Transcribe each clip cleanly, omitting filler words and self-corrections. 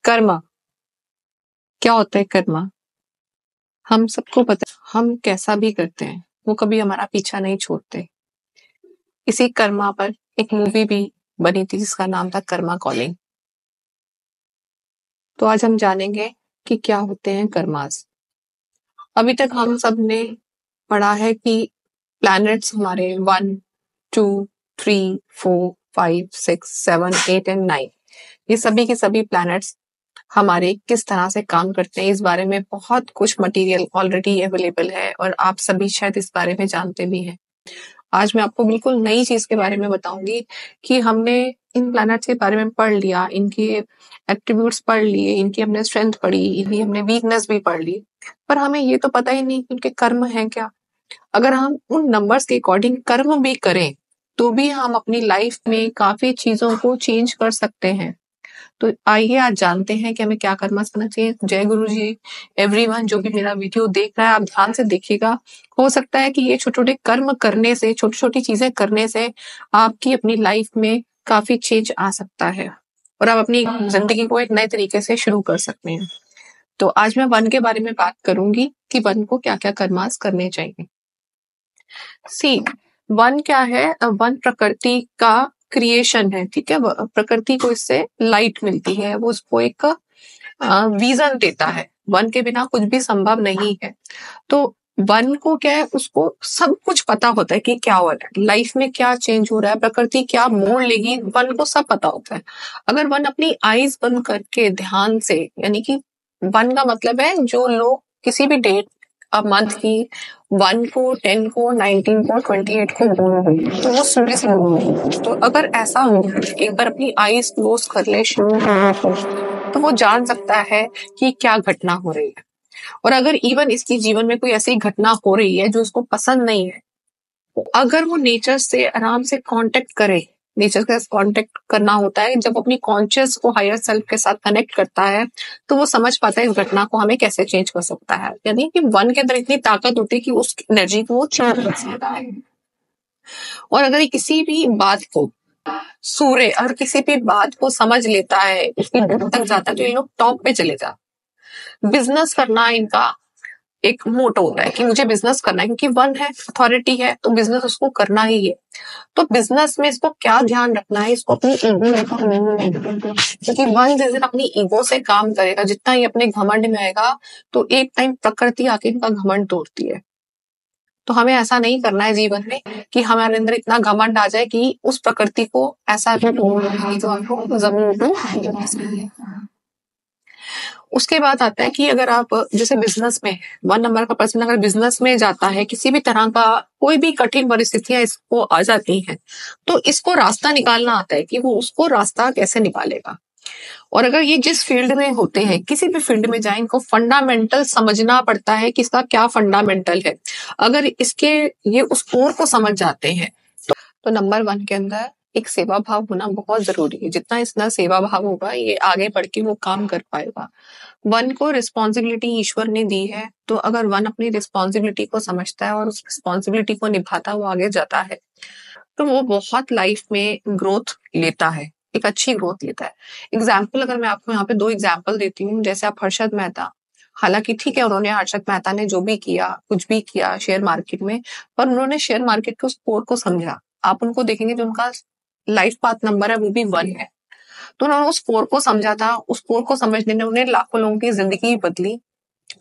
कर्मा क्या होता है? कर्मा हम सबको पता है, हम कैसा भी करते हैं वो कभी हमारा पीछा नहीं छोड़ते। इसी कर्मा पर एक मूवी भी बनी थी जिसका नाम था कर्मा कॉलिंग। तो आज हम जानेंगे कि क्या होते हैं कर्मास। अभी तक हम सब ने पढ़ा है कि प्लैनेट्स हमारे 1, 2, 3, 4, 5, 6, 7, 8 एंड 9, ये सभी के सभी प्लैनेट्स हमारे किस तरह से काम करते हैं, इस बारे में बहुत कुछ मटेरियल ऑलरेडी अवेलेबल है और आप सभी शायद इस बारे में जानते भी हैं। आज मैं आपको बिल्कुल नई चीज के बारे में बताऊंगी कि हमने इन प्लैनेट्स के बारे में पढ़ लिया, इनके एट्रीब्यूट्स पढ़ लिए, इनकी हमने स्ट्रेंथ पढ़ी, इनकी हमने वीकनेस भी पढ़ ली, पर हमें ये तो पता ही नहीं कि उनके कर्म हैं क्या। अगर हम उन नंबर्स के अकॉर्डिंग कर्म भी करें तो भी हम अपनी लाइफ में काफी चीजों को चेंज कर सकते हैं। तो आइए आज जानते हैं कि हमें क्या कर्म करना चाहिए। जय गुरु जी। एवरीवन जो भी मेरा वीडियो देख रहा है, आप ध्यान से देखिएगा। हो सकता है कि ये छोटे छोटे कर्म करने से, छोटी छोटी चीजें करने से आपकी अपनी लाइफ में काफी चेंज आ सकता है और आप अपनी जिंदगी को एक नए तरीके से शुरू कर सकते हैं। तो आज मैं वन के बारे में बात करूंगी कि वन को क्या क्या कर्मास करने चाहिए। सी वन क्या है? वन प्रकृति का क्रिएशन है, ठीक है। प्रकृति को इससे लाइट मिलती है, वो उसको एक विजन देता है। वन के बिना कुछ भी संभव नहीं है। तो वन को क्या है, उसको सब कुछ पता होता है कि क्या हो रहा है लाइफ में, क्या चेंज हो रहा है, प्रकृति क्या मोड़ लेगी, वन को सब पता होता है। अगर वन अपनी आईज बंद करके ध्यान से, यानी कि वन का मतलब है जो लोग किसी भी डेट मंथ की 1 को, 10 को, 19 को, 28 को बोल रही है तो वो सूर्य से बोल रही है। तो अगर ऐसा हो, एक बार अपनी आईज क्लोज कर ले तो वो जान सकता है कि क्या घटना हो रही है। और अगर इवन इसकी जीवन में कोई ऐसी घटना हो रही है जो उसको पसंद नहीं है, तो अगर वो नेचर से आराम से कांटेक्ट करे, नेचर के साथ कांटेक्ट करना होता है जब अपनी कॉन्शियस को हायर सेल्फ के साथ कनेक्ट करता है, तो वो समझ पाता है इस घटना को हमें कैसे चेंज कर सकता है। यानी कि वन के अंदर इतनी ताकत होती है कि उस एनर्जी को वो चेंज कर सकता है। और अगर ये किसी भी बात को, सूर्य अगर किसी भी बात को समझ लेता है, उसकी डेप्थ तक जाता है, तो ये लोग टॉप पे चले जाते। बिजनेस करना इनका एक मोटो होता है कि मुझे बिजनेस करना है, क्योंकि वन है, अथॉरिटी है, तो बिजनेस उसको करना ही है। तो बिजनेस में इसको क्या ध्यान रखना है, इसको अपनी ईगो, क्योंकि वन जिस दिन अपनी ईगो से काम करेगा, जितना ही अपने घमंड में आएगा, तो एक टाइम प्रकृति आके इनका घमंड तोड़ती है। तो हमें ऐसा नहीं करना है जीवन में कि हमारे अंदर इतना घमंड आ जाए कि उस प्रकृति को ऐसा जो हमको जमीन पे। उसके बाद आता है कि अगर आप जैसे बिजनेस में, 1 नंबर का पर्सन अगर बिजनेस में जाता है, किसी भी तरह का कोई भी कठिन परिस्थितियां इसको आ जाती हैं, तो इसको रास्ता निकालना आता है कि वो उसको रास्ता कैसे निकालेगा। और अगर ये जिस फील्ड में होते हैं, किसी भी फील्ड में जाए, इनको फंडामेंटल समझना पड़ता है कि इसका क्या फंडामेंटल है। अगर इसके ये उस कोर को समझ जाते हैं, तो नंबर 1 के अंदर एक सेवा भाव होना बहुत जरूरी है। जितना इसका सेवा भाव होगा, ये आगे बढ़ के वो काम कर पाएगा। वन को रिस्पॉन्सिबिलिटी ईश्वर ने दी है, तो अगर वन अपनी रिस्पॉन्सिबिलिटी को समझता है और उस रिस्पॉन्सिबिलिटी को निभाता हुआ आगे जाता है, तो वो बहुत लाइफ में ग्रोथ लेता है, एक अच्छी ग्रोथ लेता है। एग्जाम्पल अगर मैं आपको यहाँ पे 2 एग्जाम्पल देती हूँ, जैसे आप हर्षद मेहता, हालांकि ठीक है उन्होंने, हर्षद मेहता ने जो भी किया, कुछ भी किया शेयर मार्केट में, पर उन्होंने शेयर मार्केट के उस कोर को समझा। आप उनको देखेंगे जो उनका लाइफ पाथ नंबर है वो भी 1 है, तो उन्होंने उस कोर को समझा था। उस कोर को समझने ने उन्हें लाखों लोगों की जिंदगी बदली।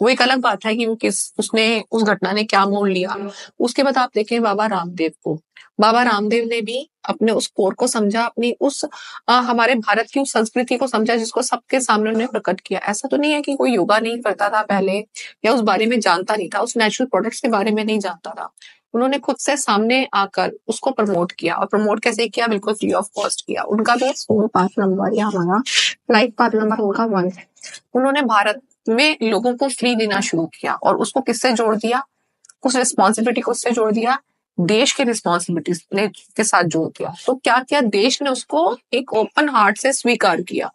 वो एक अलग बात है कि उसने उस घटना ने क्या मोड़ लिया। उसके बाद आप देखें बाबा रामदेव को, बाबा रामदेव ने भी अपने उस कोर को समझा, अपनी उस हमारे भारत की उस संस्कृति को समझा जिसको सबके सामने उन्हें प्रकट किया। ऐसा तो नहीं है कि कोई योगा नहीं करता था पहले या उस बारे में जानता नहीं था, उस नेचुरल प्रोडक्ट्स के बारे में नहीं जानता था। उन्होंने खुद से सामने आकर उसको प्रमोट किया, और प्रमोट कैसे किया? बिल्कुल फ्री ऑफ कॉस्ट किया। उनका भी सोल पाथ नंबर या हमारा लाइफ पाथ नंबर उनका 1 है। उन्होंने भारत में लोगों को फ्री देना शुरू किया, और उसको किससे जोड़ दिया? उस रिस्पॉन्सिबिलिटी को उससे जोड़ दिया, देश के रिस्पॉन्सिबिलिटी के साथ जोड़ दिया। तो क्या किया? देश ने उसको एक ओपन हार्ट से स्वीकार किया,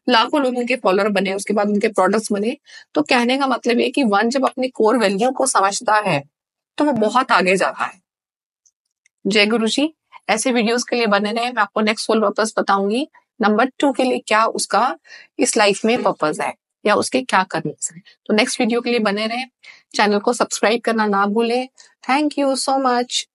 लाखों लोगों के फॉलोअर बने, उसके बाद उनके प्रोडक्ट्स बने। तो कहने का मतलब ये कि वन जब अपनी कोर वैल्यू को समझता है तो वो बहुत आगे जाता है। जय गुरु जी। ऐसे वीडियोस के लिए बने रहे, मैं आपको नेक्स्ट सोल पर्पस बताऊंगी। नंबर 2 के लिए क्या उसका इस लाइफ में पर्पस है या उसके क्या करने हैं। तो नेक्स्ट वीडियो के लिए बने रहें, चैनल को सब्सक्राइब करना ना भूलें। Thank you so much.